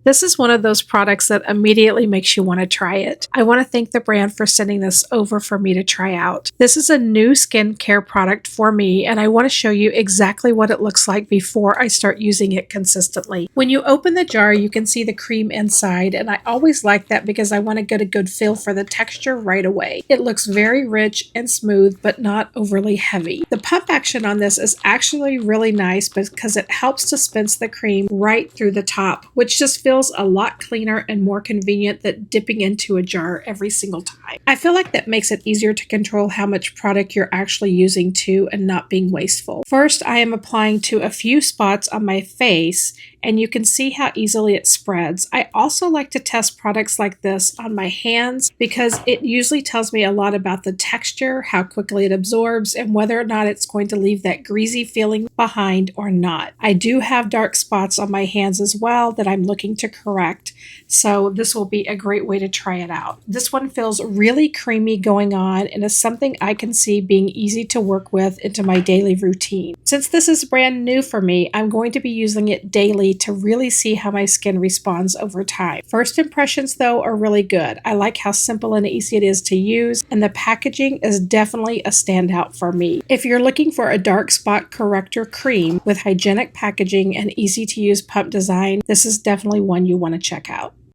This is one of those products that immediately makes you want to try it. I want to thank the brand for sending this over for me to try out. This is a new skincare product for me, and I want to show you exactly what it looks like before I start using it consistently. When you open the jar, you can see the cream inside, and I always like that because I want to get a good feel for the texture right away. It looks very rich and smooth, but not overly heavy. The pump action on this is actually really nice because it helps dispense the cream right through the top, which just feels a lot cleaner and more convenient than dipping into a jar every single time. I feel like that makes it easier to control how much product you're actually using too and not being wasteful. First, I am applying to a few spots on my face, and you can see how easily it spreads. I also like to test products like this on my hands because it usually tells me a lot about the texture, how quickly it absorbs, and whether or not it's going to leave that greasy feeling behind or not. I do have dark spots on my hands as well that I'm looking to correct, so this will be a great way to try it out. This one feels really creamy going on and is something I can see being easy to work with into my daily routine. Since this is brand new for me, I'm going to be using it daily to really see how my skin responds over time. First impressions though are really good. I like how simple and easy it is to use, and the packaging is definitely a standout for me. If you're looking for a dark spot corrector cream with hygienic packaging and easy to use pump design, this is definitely one you want to check out.